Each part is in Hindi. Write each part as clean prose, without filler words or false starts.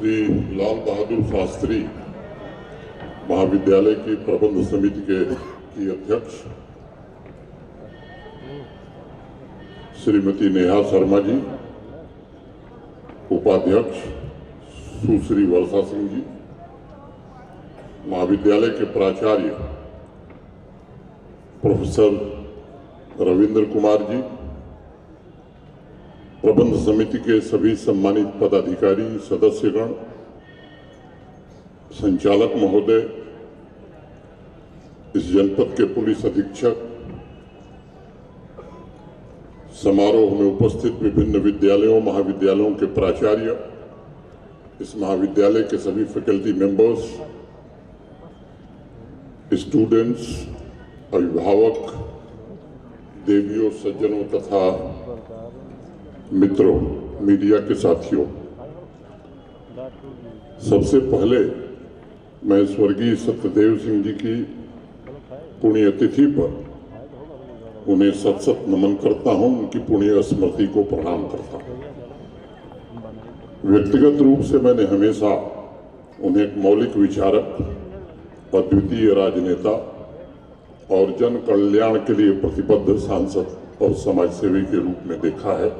श्री लाल बहादुर शास्त्री महाविद्यालय की प्रबंध समिति की अध्यक्ष श्रीमती नेहा शर्मा जी, उपाध्यक्ष सुश्री वर्षा सिंह जी, महाविद्यालय के प्राचार्य प्रोफेसर रविंद्र कुमार जी, प्रबंध समिति के सभी सम्मानित पदाधिकारी, सदस्यगण, संचालक महोदय, इस जनपद के पुलिस अधीक्षक, समारोह में उपस्थित विभिन्न विद्यालयों महाविद्यालयों के प्राचार्य, इस महाविद्यालय के सभी फैकल्टी मेंबर्स, स्टूडेंट्स, अभिभावक, देवियों, सज्जनों तथा मित्रों, मीडिया के साथियों, सबसे पहले मैं स्वर्गीय सत्यदेव सिंह जी की पुण्यतिथि पर उन्हें सत सत नमन करता हूं, उनकी पुण्य स्मृति को प्रणाम करता हूं। व्यक्तिगत रूप से मैंने हमेशा उन्हें एक मौलिक विचारक, अद्वितीय राजनेता और जन कल्याण के लिए प्रतिबद्ध सांसद और समाजसेवी के रूप में देखा है।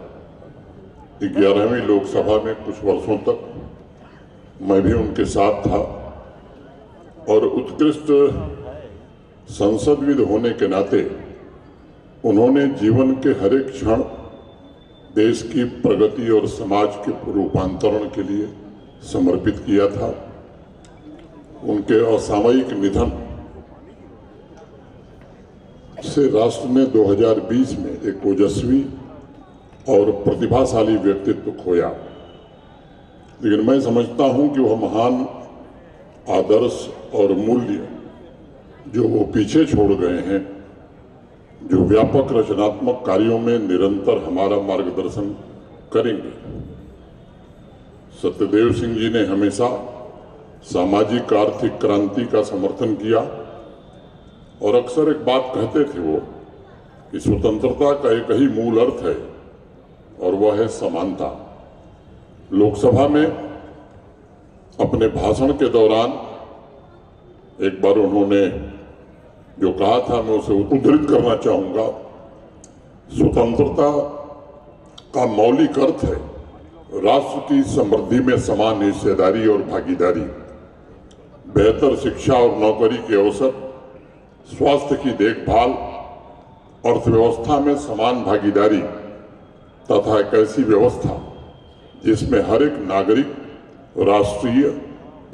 11वीं लोकसभा में कुछ वर्षों तक मैं भी उनके साथ था और उत्कृष्ट संसदविद होने के नाते उन्होंने जीवन के हर एक क्षण देश की प्रगति और समाज के रूपांतरण के लिए समर्पित किया था। उनके असामयिक निधन से राष्ट्र ने 2020 में एक ओजस्वी और प्रतिभाशाली व्यक्तित्व खोया, लेकिन मैं समझता हूं कि वह महान आदर्श और मूल्य जो वो पीछे छोड़ गए हैं, जो व्यापक रचनात्मक कार्यों में निरंतर हमारा मार्गदर्शन करेंगे। सत्यदेव सिंह जी ने हमेशा सामाजिक आर्थिक क्रांति का समर्थन किया और अक्सर एक बात कहते थे वो कि स्वतंत्रता का एक ही मूल अर्थ है और वह है समानता। लोकसभा में अपने भाषण के दौरान एक बार उन्होंने जो कहा था, मैं उसे उद्धृत करना चाहूंगा। स्वतंत्रता का मौलिक अर्थ है राष्ट्र की समृद्धि में समान हिस्सेदारी और भागीदारी, बेहतर शिक्षा और नौकरी के अवसर, स्वास्थ्य की देखभाल, अर्थव्यवस्था में समान भागीदारी तथा एक ऐसी व्यवस्था जिसमें हर एक नागरिक राष्ट्रीय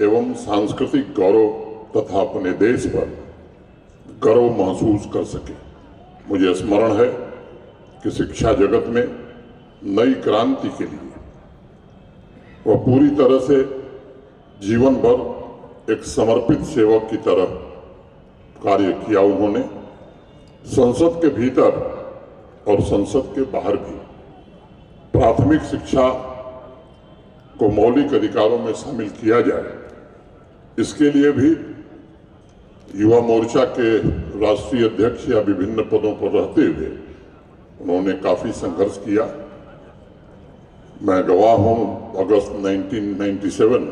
एवं सांस्कृतिक गौरव तथा अपने देश पर गर्व महसूस कर सके। मुझे स्मरण है कि शिक्षा जगत में नई क्रांति के लिए वह पूरी तरह से जीवन भर एक समर्पित सेवक की तरह कार्य किया। उन्होंने संसद के भीतर और संसद के बाहर भी प्राथमिक शिक्षा को मौलिक अधिकारों में शामिल किया जाए, इसके लिए भी युवा मोर्चा के राष्ट्रीय अध्यक्ष या विभिन्न पदों पर रहते हुए उन्होंने काफी संघर्ष किया। मैं गवाह हूं, अगस्त 1997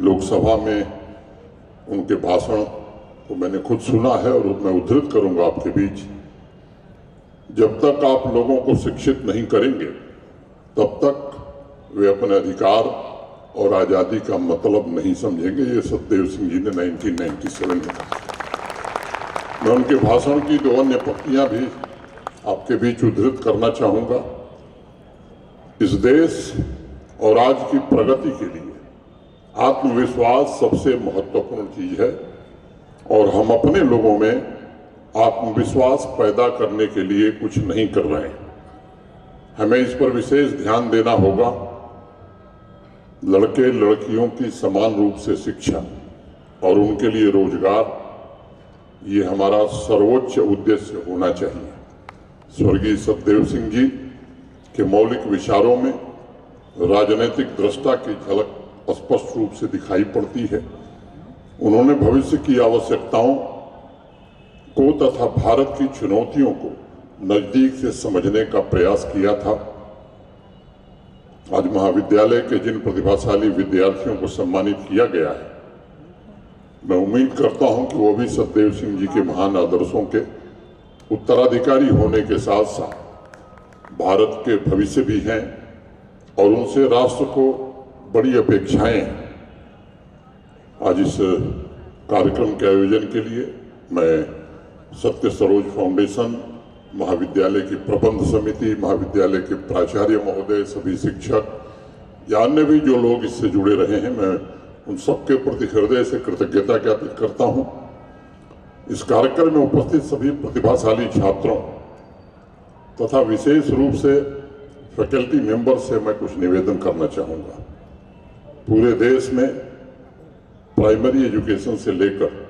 लोकसभा में उनके भाषण को मैंने खुद सुना है और मैं उद्धृत करूंगा आपके बीच। जब तक आप लोगों को शिक्षित नहीं करेंगे तब तक वे अपने अधिकार और आजादी का मतलब नहीं समझेंगे। ये सत्यदेव सिंह जी ने 1997 में कहा। मैं उनके भाषण की 2 अन्य पंक्तियां भी आपके बीच उद्धृत करना चाहूंगा। इस देश और आज की प्रगति के लिए आत्मविश्वास सबसे महत्वपूर्ण चीज है और हम अपने लोगों में आत्मविश्वास पैदा करने के लिए कुछ नहीं कर रहे हैं। हमें इस पर विशेष ध्यान देना होगा। लड़के लड़कियों की समान रूप से शिक्षा और उनके लिए रोजगार, ये हमारा सर्वोच्च उद्देश्य होना चाहिए। स्वर्गीय सत्यदेव सिंह जी के मौलिक विचारों में राजनीतिक दृष्टा की झलक स्पष्ट रूप से दिखाई पड़ती है। उन्होंने भविष्य की आवश्यकताओं को तथा भारत की चुनौतियों को नजदीक से समझने का प्रयास किया था आज महाविद्यालय के जिन प्रतिभाशाली विद्यार्थियों को सम्मानित किया गया है, मैं उम्मीद करता हूं कि वो भी सतदेव सिंह जी के महान आदर्शों के उत्तराधिकारी होने के साथ साथ भारत के भविष्य भी हैं और उनसे राष्ट्र को बड़ी अपेक्षाएं हैं। आज इस कार्यक्रम के आयोजन के लिए मैं सत्य सरोज फाउंडेशन, महाविद्यालय की प्रबंध समिति, महाविद्यालय के प्राचार्य महोदय, सभी शिक्षक या अन्य भी जो लोग इससे जुड़े रहे हैं, मैं उन सबके प्रति हृदय से कृतज्ञता ज्ञापित करता हूं। इस कार्यक्रम में उपस्थित सभी प्रतिभाशाली छात्रों तथा विशेष रूप से फैकल्टी मेंबर से मैं कुछ निवेदन करना चाहूँगा। पूरे देश में प्राइमरी एजुकेशन से लेकर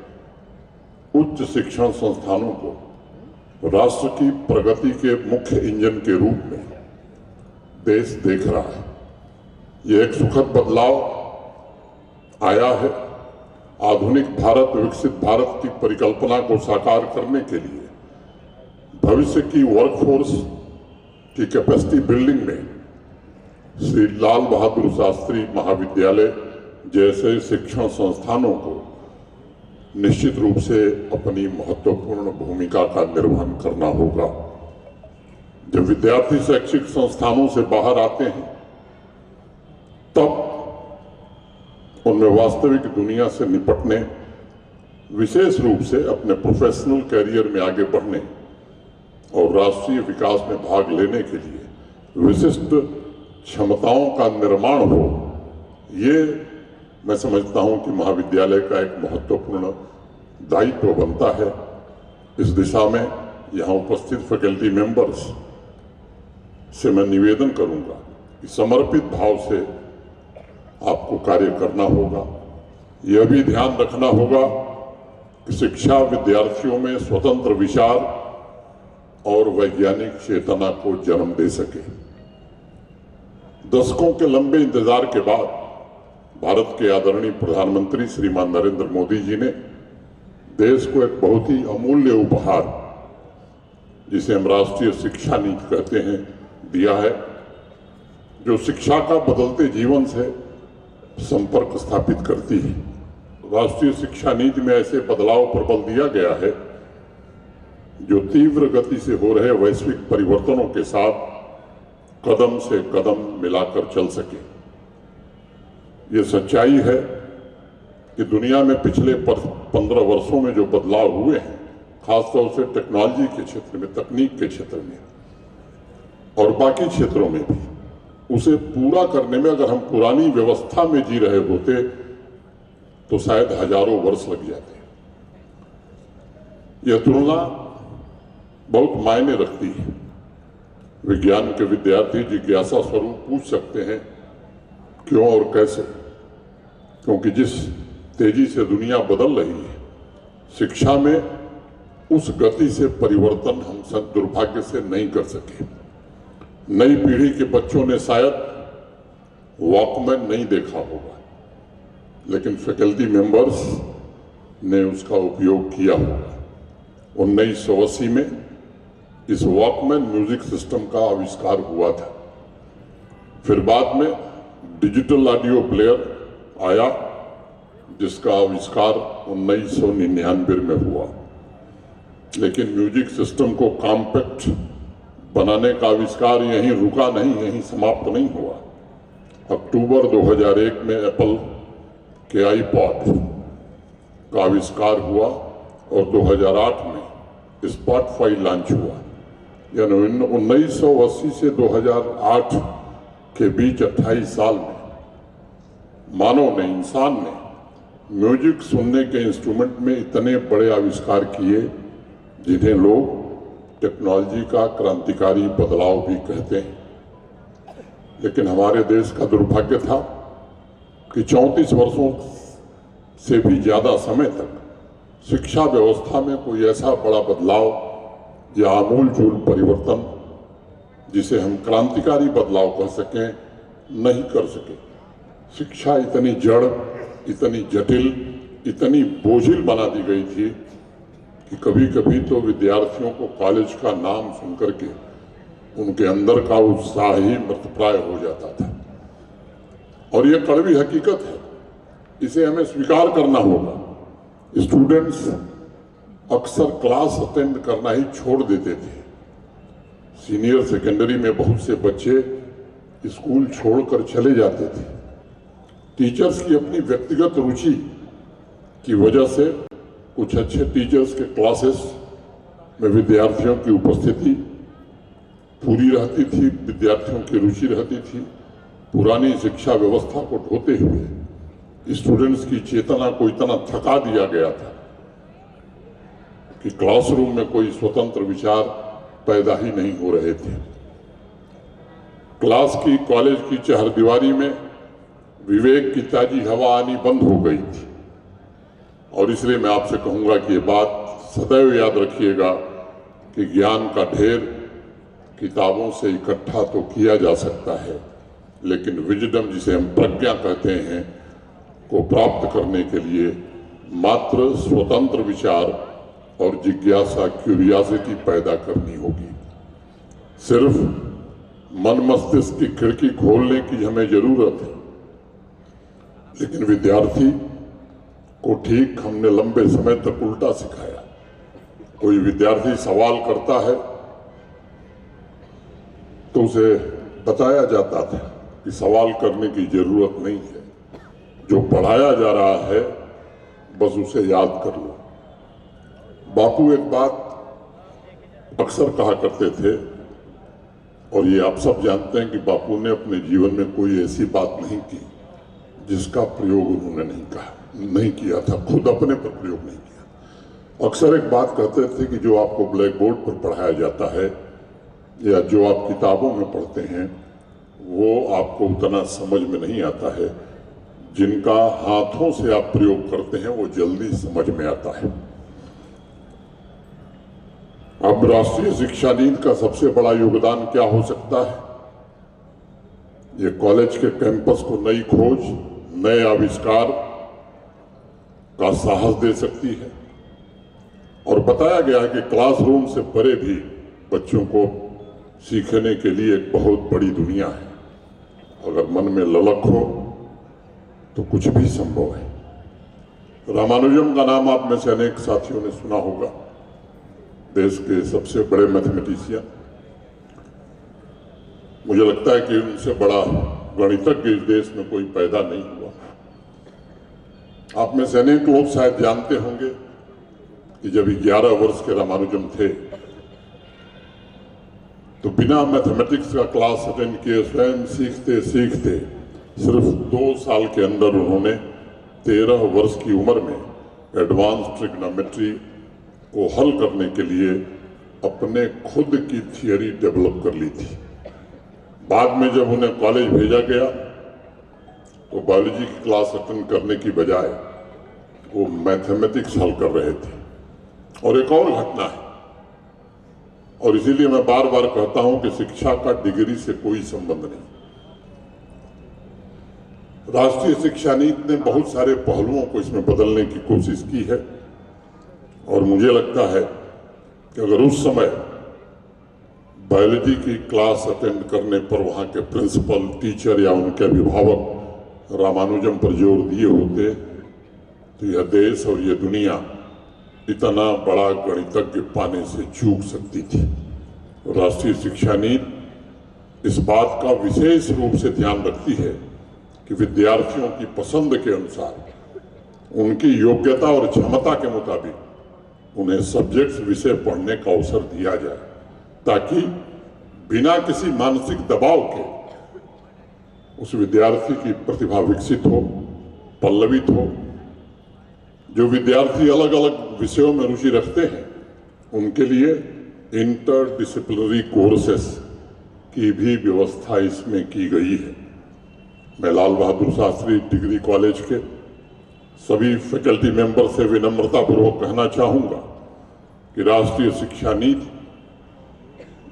उच्च शिक्षण संस्थानों को राष्ट्र की प्रगति के मुख्य इंजन के रूप में देश देख रहा है। यह एक सुखद बदलाव आया है। आधुनिक भारत, विकसित भारत की परिकल्पना को साकार करने के लिए भविष्य की वर्कफोर्स की कैपेसिटी बिल्डिंग में श्री लाल बहादुर शास्त्री महाविद्यालय जैसे शिक्षण संस्थानों को निश्चित रूप से अपनी महत्वपूर्ण भूमिका का निर्वहन करना होगा। जब विद्यार्थी शैक्षिक संस्थानों से बाहर आते हैं तब उनमें वास्तविक दुनिया से निपटने, विशेष रूप से अपने प्रोफेशनल कैरियर में आगे बढ़ने और राष्ट्रीय विकास में भाग लेने के लिए विशिष्ट क्षमताओं का निर्माण हो, ये मैं समझता हूं कि महाविद्यालय का एक महत्वपूर्ण दायित्व बनता है। इस दिशा में यहां उपस्थित फैकल्टी मेंबर्स से मैं निवेदन करूंगा कि समर्पित भाव से आपको कार्य करना होगा। यह भी ध्यान रखना होगा कि शिक्षा विद्यार्थियों में स्वतंत्र विचार और वैज्ञानिक चेतना को जन्म दे सके। दशकों के लंबे इंतजार के बाद भारत के आदरणीय प्रधानमंत्री श्रीमान नरेंद्र मोदी जी ने देश को एक बहुत ही अमूल्य उपहार, जिसे हम राष्ट्रीय शिक्षा नीति कहते हैं, दिया है, जो शिक्षा का बदलते जीवन से संपर्क स्थापित करती है। राष्ट्रीय शिक्षा नीति में ऐसे बदलाव पर बल दिया गया है जो तीव्र गति से हो रहे वैश्विक परिवर्तनों के साथ कदम से कदम मिलाकर चल सके। ये सच्चाई है कि दुनिया में पिछले 15 वर्षों में जो बदलाव हुए हैं, खासतौर से टेक्नोलॉजी के क्षेत्र में, तकनीक के क्षेत्र में और बाकी क्षेत्रों में भी, उसे पूरा करने में अगर हम पुरानी व्यवस्था में जी रहे होते तो शायद हजारों वर्ष लग जाते। यह तुलना बहुत मायने रखती है। विज्ञान के विद्यार्थी जिज्ञासा स्वरूप पूछ सकते हैं क्यों और कैसे, क्योंकि जिस तेजी से दुनिया बदल रही है, शिक्षा में उस गति से परिवर्तन हम सब दुर्भाग्य से नहीं कर सके। नई पीढ़ी के बच्चों ने शायद वॉकमैन नहीं देखा होगा, लेकिन फैकल्टी मेंबर्स ने उसका उपयोग किया होगा। 1980 में इस वॉकमैन म्यूजिक सिस्टम का आविष्कार हुआ था। फिर बाद में डिजिटल ऑडियो प्लेयर आया, जिसका आविष्कार 1999 में हुआ। लेकिन म्यूजिक सिस्टम को कॉम्पैक्ट बनाने का आविष्कार यहीं रुका नहीं, यहीं समाप्त नहीं हुआ। अक्टूबर 2001 में एप्पल के आईपॉड का आविष्कार हुआ और 2008 में स्पॉटिफाई लॉन्च हुआ। यानी 1980 से 2008 के बीच 28 साल में मानव ने, इंसान ने म्यूजिक सुनने के इंस्ट्रूमेंट में इतने बड़े आविष्कार किए जिन्हें लोग टेक्नोलॉजी का क्रांतिकारी बदलाव भी कहते हैं। लेकिन हमारे देश का दुर्भाग्य था कि 34 वर्षों से भी ज्यादा समय तक शिक्षा व्यवस्था में कोई ऐसा बड़ा बदलाव या आमूलचूल परिवर्तन, जिसे हम क्रांतिकारी बदलाव कह सकें, नहीं कर सके। शिक्षा इतनी जड़, इतनी जटिल, इतनी बोझिल बना दी गई थी कि कभी कभी तो विद्यार्थियों को कॉलेज का नाम सुनकर के उनके अंदर का उत्साह ही मृतप्राय हो जाता था। और ये कड़वी हकीकत है, इसे हमें स्वीकार करना होगा। स्टूडेंट्स अक्सर क्लास अटेंड करना ही छोड़ देते थे। सीनियर सेकेंडरी में बहुत से बच्चे स्कूल छोड़कर चले जाते थे। टीचर्स की अपनी व्यक्तिगत रुचि की वजह से कुछ अच्छे टीचर्स के क्लासेस में विद्यार्थियों की उपस्थिति पूरी रहती थी, विद्यार्थियों की रुचि रहती थी। पुरानी शिक्षा व्यवस्था को ढोते हुए स्टूडेंट्स की चेतना को इतना थका दिया गया था कि क्लासरूम में कोई स्वतंत्र विचार पैदा ही नहीं हो रहे थे। क्लास की, कॉलेज की चहारदीवारी में विवेक की ताजी हवा आनी बंद हो गई थी। और इसलिए मैं आपसे कहूंगा कि ये बात सदैव याद रखिएगा कि ज्ञान का ढेर किताबों से इकट्ठा तो किया जा सकता है, लेकिन विजडम, जिसे हम प्रज्ञा कहते हैं, को प्राप्त करने के लिए मात्र स्वतंत्र विचार और जिज्ञासा, क्यूरियोसिटी पैदा करनी होगी। सिर्फ मन मस्तिष्क की खिड़की खोलने की हमें जरूरत है, लेकिन विद्यार्थी को ठीक हमने लंबे समय तक उल्टा सिखाया। कोई विद्यार्थी सवाल करता है तो उसे बताया जाता था कि सवाल करने की जरूरत नहीं है, जो पढ़ाया जा रहा है बस उसे याद कर लो। बापू एक बात अक्सर कहा करते थे, और ये आप सब जानते हैं कि बापू ने अपने जीवन में कोई ऐसी बात नहीं की जिसका प्रयोग उन्होंने नहीं किया था, खुद अपने पर प्रयोग नहीं किया। अक्सर एक बात कहते थे कि जो आपको ब्लैक बोर्ड पर पढ़ाया जाता है या जो आप किताबों में पढ़ते हैं वो आपको उतना समझ में नहीं आता है, जिनका हाथों से आप प्रयोग करते हैं वो जल्दी समझ में आता है। अब राष्ट्रीय शिक्षा नीति का सबसे बड़ा योगदान क्या हो सकता है? ये कॉलेज के कैंपस को नई खोज, नए आविष्कार का साहस दे सकती है। और बताया गया है कि क्लासरूम से परे भी बच्चों को सीखने के लिए एक बहुत बड़ी दुनिया है। अगर मन में ललक हो तो कुछ भी संभव है। रामानुजम का नाम आप में से अनेक साथियों ने सुना होगा, देश के सबसे बड़े मैथमेटिशियन। मुझे लगता है कि उनसे बड़ा गणितज्ञ इस देश में कोई पैदा नहीं हुआ। आप में से अनेक लोग शायद जानते होंगे कि जब 11 वर्ष के रामानुजम थे तो बिना मैथमेटिक्स का क्लास अटेंड किए स्वयं सीखते सीखते सिर्फ 2 साल के अंदर उन्होंने 13 वर्ष की उम्र में एडवांस ट्रिग्नोमेट्री को हल करने के लिए अपने खुद की थियरी डेवलप कर ली थी। बाद में जब उन्हें कॉलेज भेजा गया तो बायोलॉजी की क्लास अटेंड करने की बजाय वो मैथमेटिक्स हल कर रहे थे। और एक और घटना है, और इसीलिए मैं बार बार कहता हूं कि शिक्षा का डिग्री से कोई संबंध नहीं। राष्ट्रीय शिक्षा नीति ने बहुत सारे पहलुओं को इसमें बदलने की कोशिश की है, और मुझे लगता है कि अगर उस समय बायोलॉजी की क्लास अटेंड करने पर वहाँ के प्रिंसिपल, टीचर या उनके अभिभावक रामानुजम पर जोर दिए होते तो यह देश और यह दुनिया इतना बड़ा गणितज्ञ पाने से चूक सकती थी। राष्ट्रीय शिक्षा नीति इस बात का विशेष रूप से ध्यान रखती है कि विद्यार्थियों की पसंद के अनुसार, उनकी योग्यता और क्षमता के मुताबिक उन्हें सब्जेक्ट्स, विषय पढ़ने का अवसर दिया जाए, ताकि बिना किसी मानसिक दबाव के उस विद्यार्थी की प्रतिभा विकसित हो, पल्लवित हो। जो विद्यार्थी अलग अलग विषयों में रुचि रखते हैं उनके लिए इंटर डिसिप्लिनरी कोर्सेस की भी व्यवस्था इसमें की गई है। मैं लाल बहादुर शास्त्री डिग्री कॉलेज के सभी फैकल्टी मेंबर से विनम्रतापूर्वक कहना चाहूंगा कि राष्ट्रीय शिक्षा नीति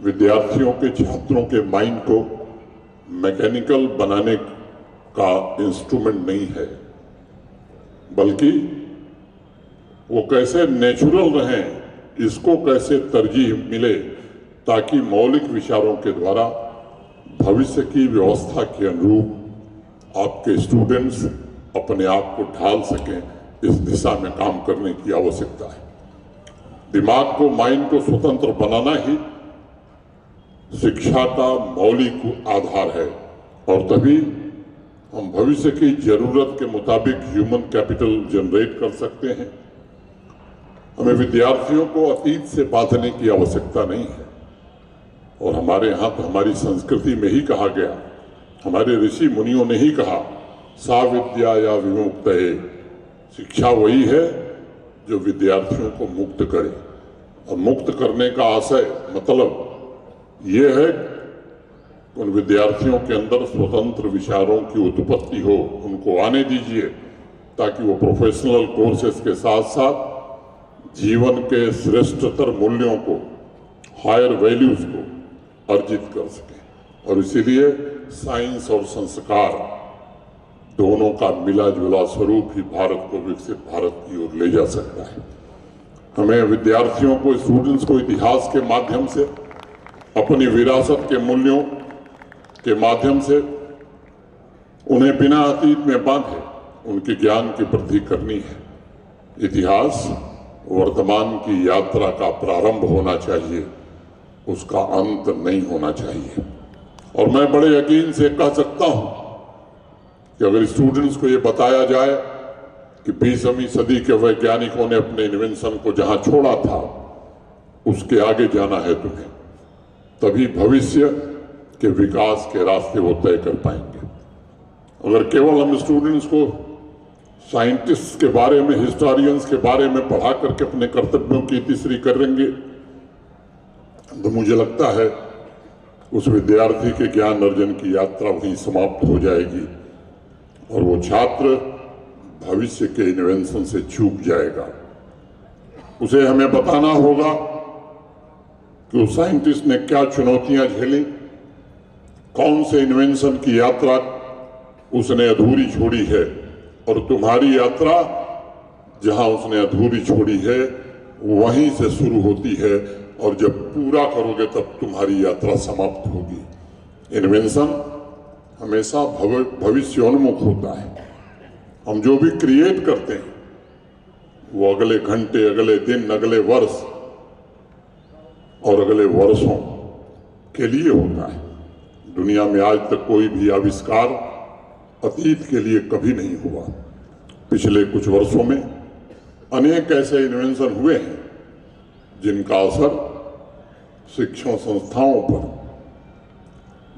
विद्यार्थियों के, छात्रों के माइंड को मैकेनिकल बनाने का इंस्ट्रूमेंट नहीं है, बल्कि वो कैसे नेचुरल रहें, इसको कैसे तरजीह मिले, ताकि मौलिक विचारों के द्वारा भविष्य की व्यवस्था के अनुरूप आपके स्टूडेंट्स अपने आप को ढाल सकें, इस दिशा में काम करने की आवश्यकता है। दिमाग को, माइंड को स्वतंत्र बनाना ही शिक्षा का मौलिक आधार है और तभी हम भविष्य की जरूरत के मुताबिक ह्यूमन कैपिटल जनरेट कर सकते हैं। हमें विद्यार्थियों को अतीत से बांधने की आवश्यकता नहीं है और हमारे यहाँ तो हमारी संस्कृति में ही कहा गया, हमारे ऋषि मुनियों ने ही कहा, सा विद्या या विमुक्तये, शिक्षा वही है जो विद्यार्थियों को मुक्त करे। और मुक्त करने का आशय मतलब ये है उन विद्यार्थियों के अंदर स्वतंत्र विचारों की उत्पत्ति हो, उनको आने दीजिए ताकि वो प्रोफेशनल कोर्सेज के साथ साथ जीवन के श्रेष्ठतर मूल्यों को, हायर वैल्यूज को अर्जित कर सकें। और इसीलिए साइंस और संस्कार दोनों का मिला जुला स्वरूप ही भारत को विकसित भारत की ओर ले जा सकता है। हमें विद्यार्थियों को, स्टूडेंट्स को इतिहास के माध्यम से, अपनी विरासत के मूल्यों के माध्यम से उन्हें बिना अतीत में बांधे उनके ज्ञान की वृद्धि करनी है। इतिहास वर्तमान की यात्रा का प्रारंभ होना चाहिए, उसका अंत नहीं होना चाहिए। और मैं बड़े यकीन से कह सकता हूं कि अगर स्टूडेंट्स को ये बताया जाए कि 20वीं सदी के वैज्ञानिकों ने अपने इन्वेंशन को जहां छोड़ा था उसके आगे जाना है तुम्हें, तभी भविष्य के विकास के रास्ते वो तय कर पाएंगे। अगर केवल हम स्टूडेंट्स को साइंटिस्ट के बारे में, हिस्टोरियंस के बारे में पढ़ा करके अपने कर्तव्यों की तीसरी करेंगे तो मुझे लगता है उस विद्यार्थी के ज्ञान अर्जन की यात्रा वहीं समाप्त हो जाएगी और वो छात्र भविष्य के इन्वेंशन से चूक जाएगा। उसे हमें बताना होगा कि उस साइंटिस्ट ने क्या चुनौतियां झेली, कौन से इन्वेंशन की यात्रा उसने अधूरी छोड़ी है और तुम्हारी यात्रा जहां उसने अधूरी छोड़ी है वहीं से शुरू होती है और जब पूरा करोगे तब तुम्हारी यात्रा समाप्त होगी। इन्वेंशन हमेशा भविष्योन्मुख होता है। हम जो भी क्रिएट करते हैं वो अगले घंटे, अगले दिन, अगले वर्ष और अगले वर्षों के लिए होता है। दुनिया में आज तक कोई भी आविष्कार अतीत के लिए कभी नहीं हुआ। पिछले कुछ वर्षों में अनेक ऐसे इन्वेंशन हुए हैं जिनका असर शिक्षण संस्थाओं पर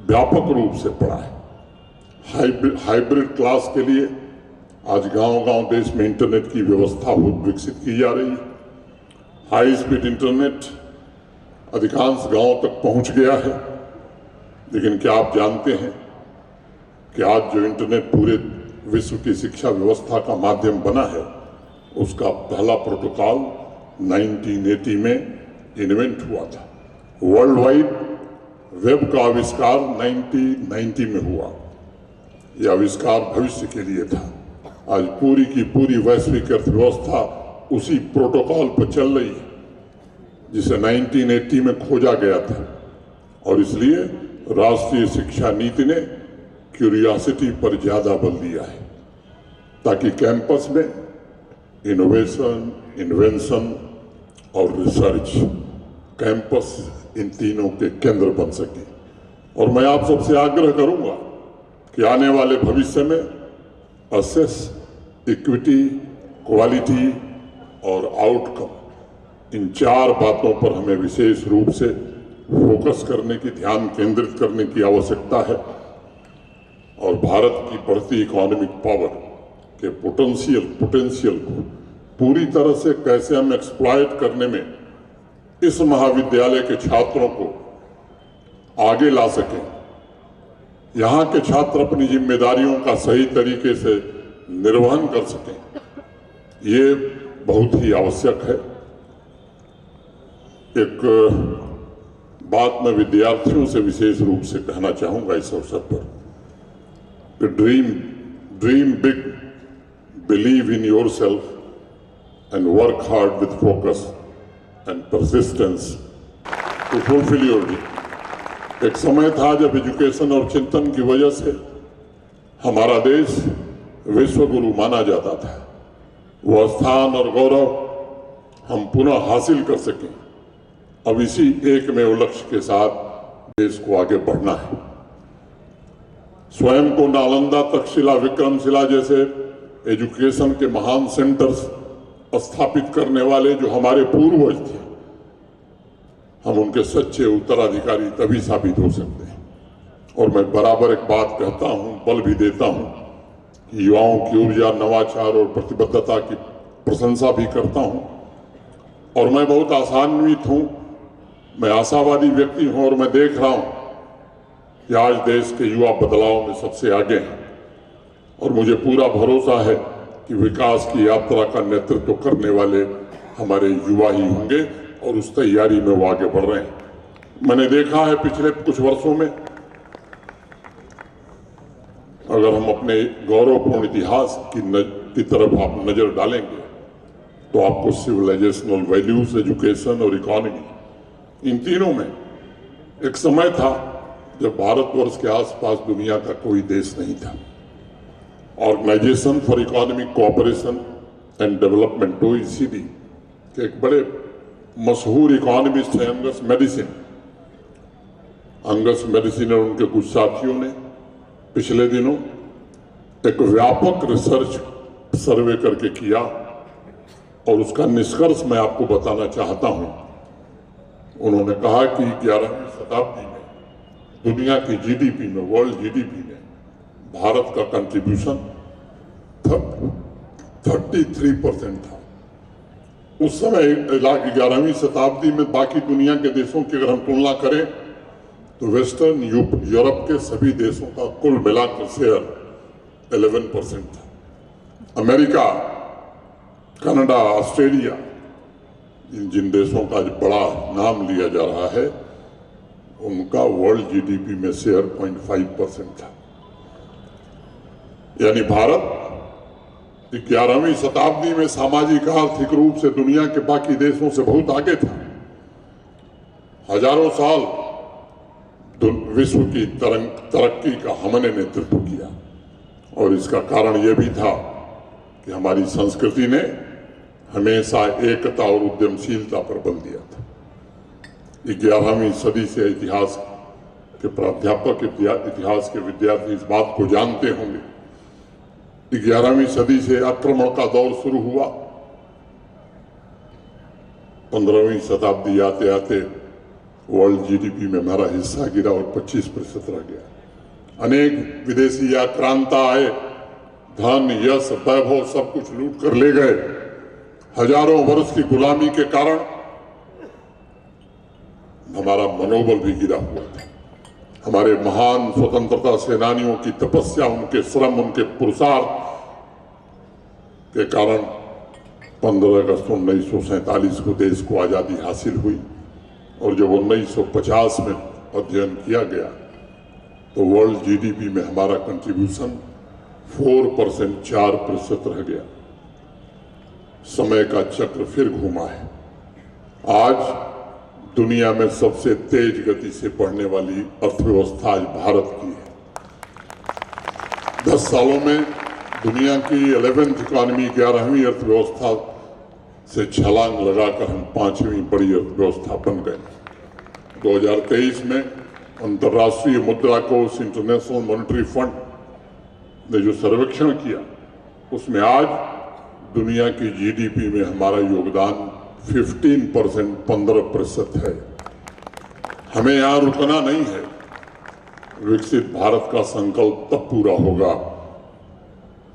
व्यापक रूप से पड़ा है। हाइब्रिड क्लास के लिए आज गांव-गांव देश में इंटरनेट की व्यवस्था विकसित की जा रही है। हाई स्पीड इंटरनेट अधिकांश गांवों तक पहुंच गया है। लेकिन क्या आप जानते हैं कि आज जो इंटरनेट पूरे विश्व की शिक्षा व्यवस्था का माध्यम बना है उसका पहला प्रोटोकॉल 1980 में इन्वेंट हुआ था। वर्ल्ड वाइड वेब का आविष्कार 1990 में हुआ। यह आविष्कार भविष्य के लिए था। आज पूरी की पूरी वैश्विक अर्थव्यवस्था उसी प्रोटोकॉल पर चल रही है जिसे 1980 में खोजा गया था और इसलिए राष्ट्रीय शिक्षा नीति ने क्यूरियोसिटी पर ज्यादा बल दिया है ताकि कैंपस में इनोवेशन, इन्वेंशन और रिसर्च, कैंपस इन तीनों के केंद्र बन सके। और मैं आप सबसे आग्रह करूंगा कि आने वाले भविष्य में असेस, इक्विटी, क्वालिटी और आउटकम, इन चार बातों पर हमें विशेष रूप से फोकस करने की, ध्यान केंद्रित करने की आवश्यकता है और भारत की बढ़ती इकोनॉमिक पावर के पोटेंशियल को पूरी तरह से कैसे हम एक्सप्लॉइट करने में इस महाविद्यालय के छात्रों को आगे ला सकें, यहाँ के छात्र अपनी जिम्मेदारियों का सही तरीके से निर्वहन कर सकें, ये बहुत ही आवश्यक है। एक बात मैं विद्यार्थियों से विशेष रूप से कहना चाहूंगा इस अवसर पर कि dream big, believe in yourself and work hard with focus and persistence to fulfil your dream. एक समय था जब एजुकेशन और चिंतन की वजह से हमारा देश विश्व गुरु माना जाता था, वह स्थान और गौरव हम पुनः हासिल कर सकें। अब इसी एकमेव लक्ष्य के साथ देश को आगे बढ़ना है। स्वयं को नालंदा, तक्षशिला, विक्रमशिला जैसे एजुकेशन के महान सेंटर्स स्थापित करने वाले जो हमारे पूर्वज थे, हम उनके सच्चे उत्तराधिकारी तभी साबित हो सकते हैं। और मैं बराबर एक बात कहता हूं, बल भी देता हूं कि युवाओं की ऊर्जा, नवाचार और प्रतिबद्धता की प्रशंसा भी करता हूं। और मैं बहुत आशान्वित हूं, मैं आशावादी व्यक्ति हूं और मैं देख रहा हूं कि आज देश के युवा बदलाव में सबसे आगे हैं। और मुझे पूरा भरोसा है कि विकास की यात्रा का नेतृत्व करने वाले हमारे युवा ही होंगे और उस तैयारी में वो आगे बढ़ रहे हैं। मैंने देखा है पिछले कुछ वर्षों में, अगर हम अपने गौरवपूर्ण इतिहास की तरफ आप नजर डालेंगे तो आपको सिविलाइजेशनल वैल्यूज, एजुकेशन और इकोनॉमी, इन तीनों में एक समय था जब भारतवर्ष के आसपास दुनिया का कोई देश नहीं था। Organisation for economic cooperation and development, OECD, के एक बड़े मशहूर इकोनॉमिस्ट हैं अंगस मैडिसन। अंगस मैडिसन और उनके कुछ साथियों ने पिछले दिनों एक व्यापक रिसर्च सर्वे करके किया और उसका निष्कर्ष मैं आपको बताना चाहता हूं। उन्होंने कहा कि 11वीं शताब्दी में दुनिया की GDP में, वर्ल्ड GDP में भारत का कंट्रीब्यूशन 33% था। उस समय 11वीं शताब्दी में बाकी दुनिया के देशों की अगर हम तुलना करें तो वेस्टर्न यूरोप के सभी देशों का कुल मिलाकर शेयर 11% था। अमेरिका, कनाडा, ऑस्ट्रेलिया, जिन देशों का बड़ा नाम लिया जा रहा है, उनका वर्ल्ड GDP में शेयर 0.5% था। यानी भारत 11वीं शताब्दी में सामाजिक आर्थिक रूप से दुनिया के बाकी देशों से बहुत आगे था। हजारों साल विश्व की तरक्की का हमने नेतृत्व किया और इसका कारण यह भी था कि हमारी संस्कृति ने हमेशा एकता और उद्यमशीलता पर बल दिया था। 11वीं सदी से इतिहास के प्राध्यापक, इतिहास के विद्यार्थी इस बात को जानते होंगे। 11वीं सदी से आक्रमण का दौर शुरू हुआ। 15वीं शताब्दी आते आते वर्ल्ड GDP में हमारा हिस्सा गिरा और 25% रह गया। अनेक विदेशी आक्रांता आए, धन, यश, वैभव सब कुछ लूट कर ले गए। हजारों वर्ष की गुलामी के कारण हमारा मनोबल भी गिरा हुआ था। हमारे महान स्वतंत्रता सेनानियों की तपस्या, उनके श्रम, उनके पुरुषार्थ के कारण 15 अगस्त 1947 को देश को आजादी हासिल हुई। और जब 1950 में अध्ययन किया गया तो वर्ल्ड GDP में हमारा कंट्रीब्यूशन 4% रह गया। समय का चक्र फिर घूमा है। आज दुनिया में सबसे तेज गति से बढ़ने वाली अर्थव्यवस्था आज भारत की है। 10 सालों में दुनिया की 11th इकोनॉमी, 11वीं अर्थव्यवस्था से छलांग लगाकर हम 5वीं बड़ी अर्थव्यवस्था बन गए। 2023 में अंतर्राष्ट्रीय मुद्रा कोष, इंटरनेशनल मॉनेटरी फंड ने जो सर्वेक्षण किया, उसमें आज दुनिया की GDP में हमारा योगदान 15% है। हमें यहां रुकना नहीं है। विकसित भारत का संकल्प तब पूरा होगा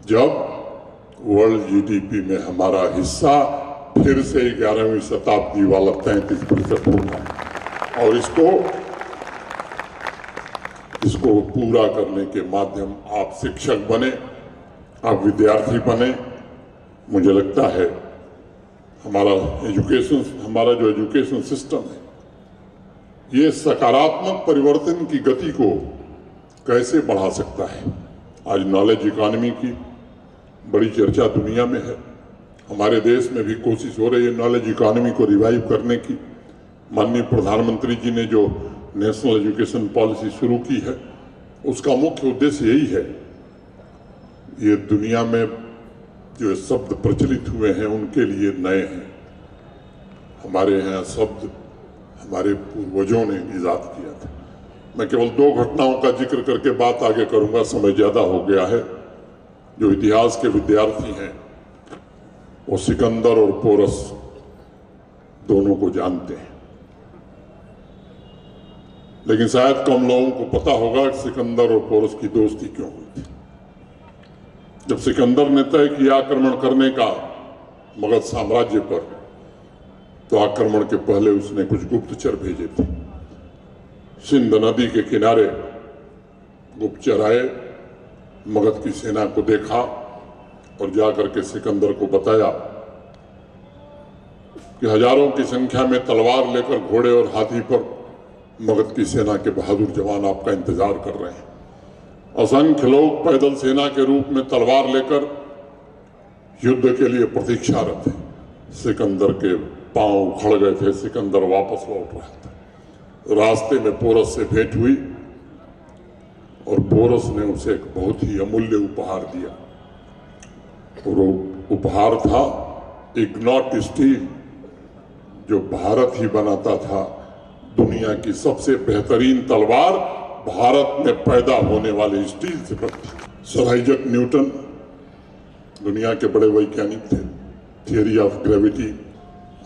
जब वर्ल्ड GDP में हमारा हिस्सा फिर से 11वीं शताब्दी वाला 33% होगा। और इसको पूरा करने के माध्यम आप शिक्षक बने, आप विद्यार्थी बने। मुझे लगता है हमारा जो एजुकेशन सिस्टम है, ये सकारात्मक परिवर्तन की गति को कैसे बढ़ा सकता है। आज नॉलेज इकोनॉमी की बड़ी चर्चा दुनिया में है। हमारे देश में भी कोशिश हो रही है नॉलेज इकोनॉमी को रिवाइव करने की। माननीय प्रधानमंत्री जी ने जो नेशनल एजुकेशन पॉलिसी शुरू की है, उसका मुख्य उद्देश्य यही है ये दुनिया में जो शब्द प्रचलित हुए हैं उनके लिए नए हैं। हमारे यहाँ शब्द हमारे पूर्वजों ने इजाद किया था। मैं केवल 2 घटनाओं का जिक्र करके बात आगे करूंगा, समय ज्यादा हो गया है। जो इतिहास के विद्यार्थी हैं वो सिकंदर और पोरस दोनों को जानते हैं, लेकिन शायद कम लोगों को पता होगा कि सिकंदर और पोरस की दोस्ती क्यों हुई थी। जब सिकंदर ने तय किया आक्रमण करने का मगध साम्राज्य पर, तो आक्रमण के पहले उसने कुछ गुप्तचर भेजे थे। सिंध नदी के किनारे गुप्तचर आए, मगध की सेना को देखा और जाकर के सिकंदर को बताया कि हजारों की संख्या में तलवार लेकर घोड़े और हाथी पर मगध की सेना के बहादुर जवान आपका इंतजार कर रहे हैं। असंख्य लोग पैदल सेना के रूप में तलवार लेकर युद्ध के लिए प्रतीक्षारत हैं। सिकंदर के पांव उखड़ गए थे, सिकंदर वापस लौट रहा था। रास्ते में पोरस से भेंट हुई और पोरस ने उसे एक बहुत ही अमूल्य उपहार दिया। और वो उपहार था इग्नॉट स्टील, जो भारत ही बनाता था। दुनिया की सबसे बेहतरीन तलवार भारत में पैदा होने वाले स्टील से बनती। सर आइजैक न्यूटन दुनिया के बड़े वैज्ञानिक थे। थियरी ऑफ ग्रेविटी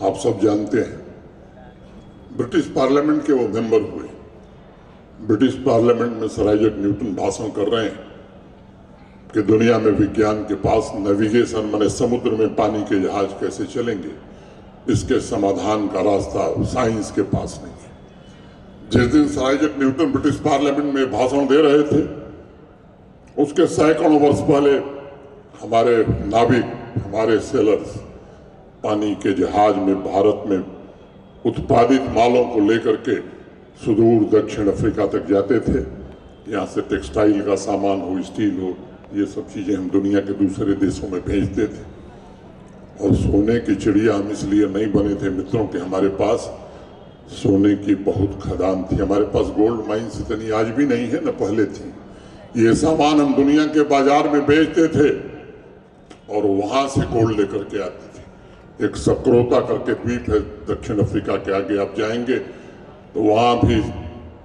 आप सब जानते हैं। ब्रिटिश पार्लियामेंट के वो मेंबर हुए। ब्रिटिश पार्लियामेंट में सर आइजैक न्यूटन भाषण कर रहे हैं कि दुनिया में विज्ञान के पास नेविगेशन माने समुद्र में पानी के जहाज कैसे चलेंगे, इसके समाधान का रास्ता साइंस के पास नहीं है। जिस दिन sir Isaac Newton British parliament में भाषण दे रहे थे, उसके सैकड़ों वर्ष पहले हमारे नाविक, हमारे सेलर्स पानी के जहाज में भारत में उत्पादित मालों को लेकर के सुदूर दक्षिण अफ्रीका तक जाते थे। यहाँ से टेक्सटाइल का सामान हो, स्टील हो, ये सब चीजें हम दुनिया के दूसरे देशों में भेजते थे। और सोने की चिड़िया हम इसलिए नहीं बने थे मित्रों के हमारे पास सोने की बहुत खदान थी। हमारे पास गोल्ड माइन्स इतनी आज भी नहीं है, न पहले थी। ये सामान हम दुनिया के बाजार में बेचते थे और वहां से गोल्ड लेकर के आते थे। एक सक्रोता करके द्वीप है दक्षिण अफ्रीका के आगे, आप जाएंगे तो वहां भी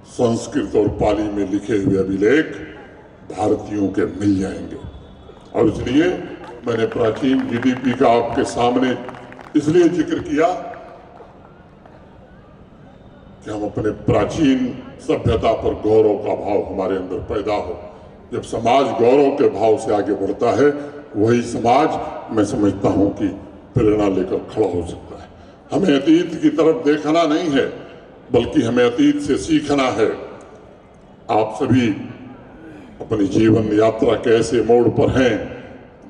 संस्कृत और पाली में लिखे हुए अभिलेख भारतीयों के मिल जाएंगे। और इसलिए मैंने प्राचीन जीडीपी का आपके सामने इसलिए जिक्र किया कि हम अपने प्राचीन सभ्यता पर गौरव का भाव हमारे अंदर पैदा हो। जब समाज गौरव के भाव से आगे बढ़ता है, वही समाज मैं समझता हूं कि प्रेरणा लेकर खड़ा हो सकता है। हमें अतीत की तरफ देखना नहीं है, बल्कि हमें अतीत से सीखना है। आप सभी अपनी जीवन यात्रा के ऐसे मोड़ पर हैं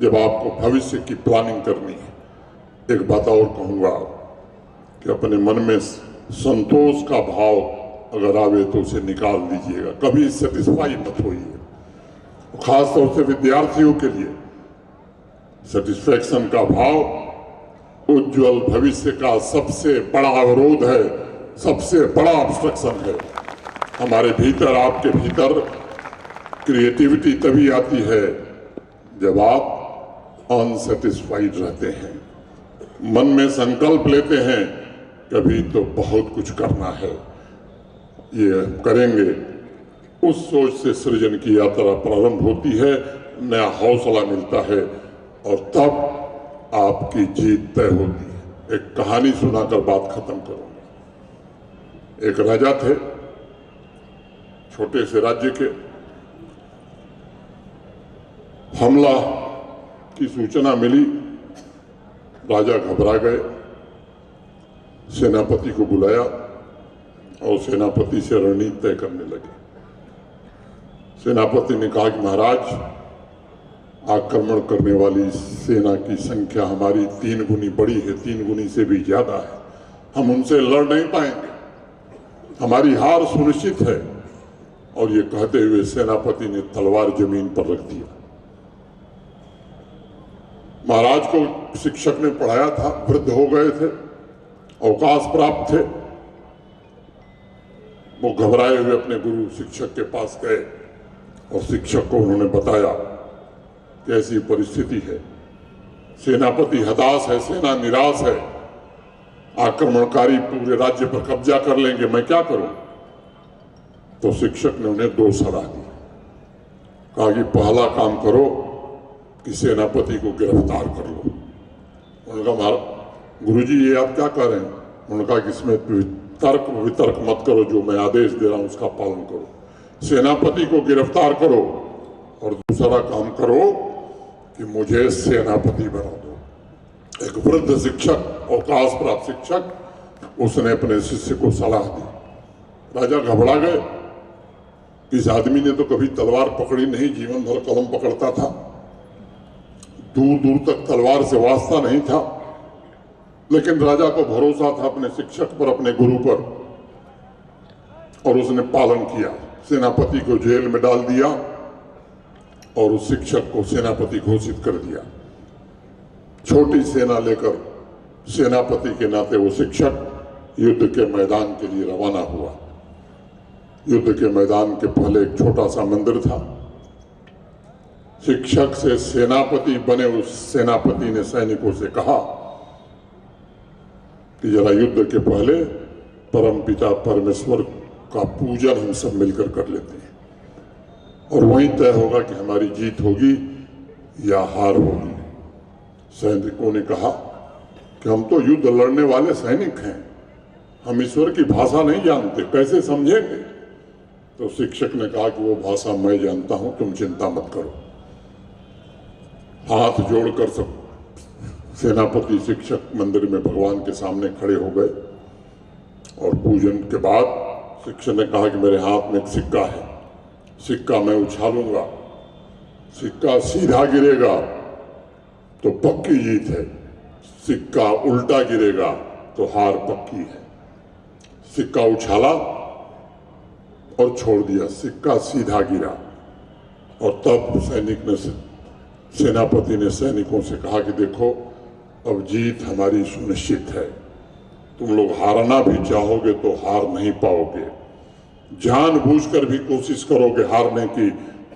जब आपको भविष्य की प्लानिंग करनी है। एक बात और कहूंगा कि अपने मन में संतोष का भाव अगर आवे तो उसे निकाल दीजिएगा, कभी सेटिस्फाई मत होइए। खासतौर से विद्यार्थियों के लिए सेटिस्फैक्शन का भाव उज्जवल भविष्य का सबसे बड़ा अवरोध है, सबसे बड़ा ऑब्स्ट्रक्शन है। हमारे भीतर, आपके भीतर क्रिएटिविटी तभी आती है जब आप अनसेटिस्फाइड रहते हैं, मन में संकल्प लेते हैं कभी तो बहुत कुछ करना है, ये करेंगे। उस सोच से सृजन की यात्रा प्रारंभ होती है, नया हौसला मिलता है और तब आपकी जीत तय होती है। एक कहानी सुनाकर बात खत्म करूंगा। एक राजा थे, छोटे से राज्य के। हमला की सूचना मिली, राजा घबरा गए, सेनापति को बुलाया और सेनापति से रणनीति तय करने लगे। सेनापति ने कहा कि महाराज, आक्रमण करने वाली सेना की संख्या हमारी 3 गुनी बड़ी है, 3 गुनी से भी ज्यादा है, हम उनसे लड़ नहीं पाएंगे, हमारी हार सुनिश्चित है। और ये कहते हुए सेनापति ने तलवार जमीन पर रख दिया। महाराज को शिक्षक ने पढ़ाया था, वृद्ध हो गए थे, अवकाश प्राप्त थे। वो घबराए हुए अपने गुरु शिक्षक के पास गए और शिक्षक को उन्होंने बताया कि ऐसी परिस्थिति है, सेनापति हताश है, सेना निराश है, आक्रमणकारी पूरे राज्य पर कब्जा कर लेंगे, मैं क्या करूं? तो शिक्षक ने उन्हें दो सलाह दी। कहा कि पहला काम करो कि सेनापति को गिरफ्तार कर लो। उन्होंने कहा गुरुजी ये आप क्या कह रहे हैं? उन्होंने कहा कि इसमें तर्क वितर्क मत करो, जो मैं आदेश दे रहा हूं उसका पालन करो। सेनापति को गिरफ्तार करो और दूसरा काम करो कि मुझे सेनापति बना दो। एक वृद्ध शिक्षक, अवकाश प्राप्त शिक्षक, उसने अपने शिष्य को सलाह दी। राजा घबरा गए। इस आदमी ने तो कभी तलवार पकड़ी नहीं, जीवन भर कलम पकड़ता था, दूर दूर तक तलवार से वास्ता नहीं था, लेकिन राजा को भरोसा था अपने शिक्षक पर, अपने गुरु पर, और उसने पालन किया। सेनापति को जेल में डाल दिया और उस शिक्षक को सेनापति घोषित कर दिया। छोटी सेना लेकर सेनापति के नाते वो शिक्षक युद्ध के मैदान के लिए रवाना हुआ। युद्ध के मैदान के पहले एक छोटा सा मंदिर था। शिक्षक से सेनापति बने उस सेनापति ने सैनिकों से कहा कि जरा युद्ध के पहले परमपिता परमेश्वर का पूजन हम सब मिलकर कर लेते हैं, और वहीं तय होगा कि हमारी जीत होगी या हार होगी। सैनिकों ने कहा कि हम तो युद्ध लड़ने वाले सैनिक हैं, हम ईश्वर की भाषा नहीं जानते, कैसे समझेंगे? तो शिक्षक ने कहा कि वो भाषा मैं जानता हूं, तुम चिंता मत करो। हाथ जोड़कर सब सेनापति शिक्षक मंदिर में भगवान के सामने खड़े हो गए, और पूजन के बाद शिक्षक ने कहा कि मेरे हाथ में एक सिक्का है, सिक्का मैं उछालूंगा, सिक्का सीधा गिरेगा तो पक्की जीत है, सिक्का उल्टा गिरेगा तो हार पक्की है। सिक्का उछाला और छोड़ दिया, सिक्का सीधा गिरा, और तब सेनापति ने सैनिकों से कहा कि देखो अब जीत हमारी सुनिश्चित है, तुम लोग हारना भी चाहोगे तो हार नहीं पाओगे, जानबूझकर भी कोशिश करोगे हारने की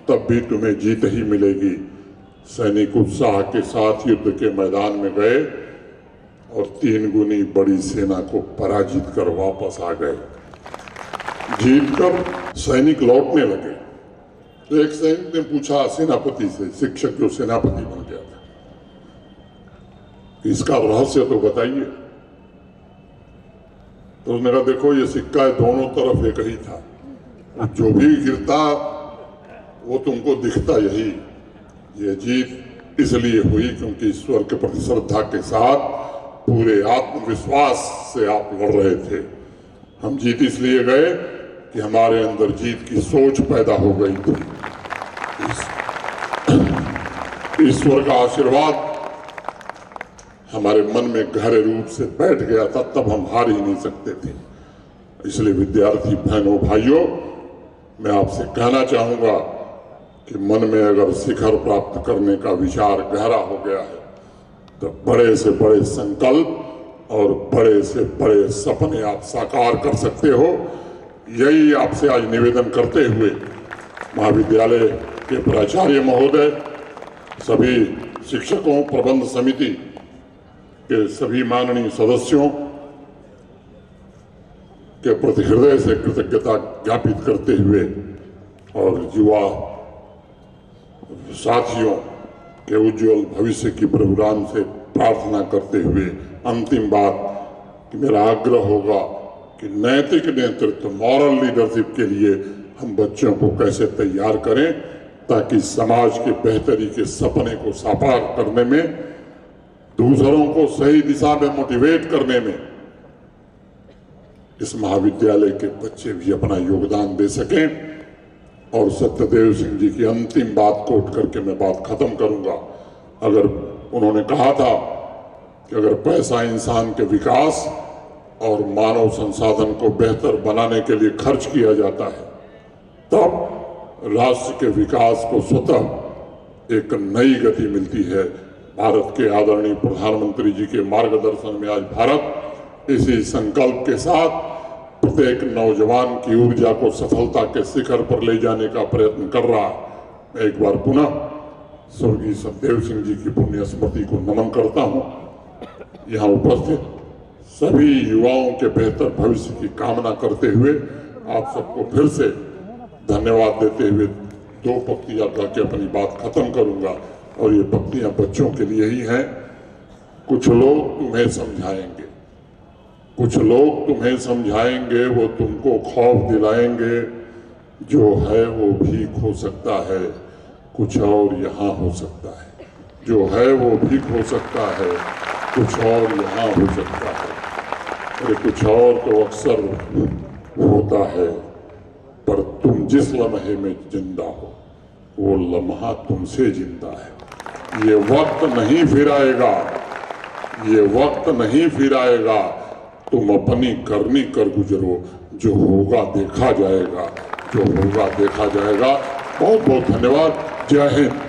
तब भी तुम्हें जीत ही मिलेगी। सैनिक उत्साह के साथ युद्ध के मैदान में गए और 3 गुनी बड़ी सेना को पराजित कर वापस आ गए। जीतकर सैनिक लौटने लगे तो एक सैनिक ने पूछा सेनापति से, शिक्षक जो सेनापति बन गया था, इसका रहस्य तो बताइए। तो उसने कहा देखो ये सिक्का दोनों तरफ एक ही था, जो भी गिरता वो तुमको दिखता यही। ये जीत इसलिए हुई क्योंकि ईश्वर के प्रति श्रद्धा के साथ पूरे आत्मविश्वास से आप लड़ रहे थे। हम जीत इसलिए गए कि हमारे अंदर जीत की सोच पैदा हो गई थी। ईश्वर का आशीर्वाद हमारे मन में गहरे रूप से बैठ गया था, तब हम हार ही नहीं सकते थे। इसलिए विद्यार्थी बहनों भाइयों, मैं आपसे कहना चाहूंगा कि मन में अगर शिखर प्राप्त करने का विचार गहरा हो गया है तो बड़े से बड़े संकल्प और बड़े से बड़े सपने आप साकार कर सकते हो। यही आपसे आज निवेदन करते हुए महाविद्यालय के प्राचार्य महोदय, सभी शिक्षकों, प्रबंध समिति के सभी माननीय सदस्यों के प्रति हृदय से कृतज्ञता ज्ञापित करते हुए और युवा साथियों के उज्जवल भविष्य की प्रभु राम से प्रार्थना करते हुए अंतिम बात कि मेरा आग्रह होगा कि नैतिक नेतृत्व, मॉरल लीडरशिप के लिए हम बच्चों को कैसे तैयार करें ताकि समाज के बेहतरी के सपने को साकार करने में, दूसरों को सही दिशा में मोटिवेट करने में इस महाविद्यालय के बच्चे भी अपना योगदान दे सकें। और सत्यदेव सिंह जी की अंतिम बात कोट करके मैं बात खत्म करूंगा। अगर उन्होंने कहा था कि अगर पैसा इंसान के विकास और मानव संसाधन को बेहतर बनाने के लिए खर्च किया जाता है तब राष्ट्र के विकास को स्वतः एक नई गति मिलती है। भारत के आदरणीय प्रधानमंत्री जी के मार्गदर्शन में आज भारत इसी संकल्प के साथ प्रत्येक नौजवान की ऊर्जा को सफलता के शिखर पर ले जाने का प्रयत्न कर रहा है। मैं एक बार पुनः स्वर्गीय सतदेव सिंह जी की पुण्य स्मृति को नमन करता हूं। यहाँ उपस्थित सभी युवाओं के बेहतर भविष्य की कामना करते हुए आप सबको फिर से धन्यवाद देते हुए दो पंक्तियां गा के अपनी बात खत्म करूंगा। और ये पंक्तियां बच्चों के लिए ही हैं। कुछ लोग तुम्हें समझाएंगे, कुछ लोग तुम्हें समझाएंगे, वो तुमको खौफ दिलाएंगे। जो है वो भीख हो सकता है, कुछ और यहाँ हो सकता है। जो है वो भीख हो सकता है, कुछ और यहाँ हो सकता है। अरे कुछ और तो अक्सर होता है, पर तुम जिस लम्हे में जिंदा हो वो लम्हा तुमसे जिंदा है। ये वक्त नहीं फिर आएगा, ये वक्त नहीं फिर आएगा। तुम अपनी करनी कर गुजरो, जो होगा देखा जाएगा, जो होगा देखा जाएगा। बहुत बहुत धन्यवाद। जय हिंद।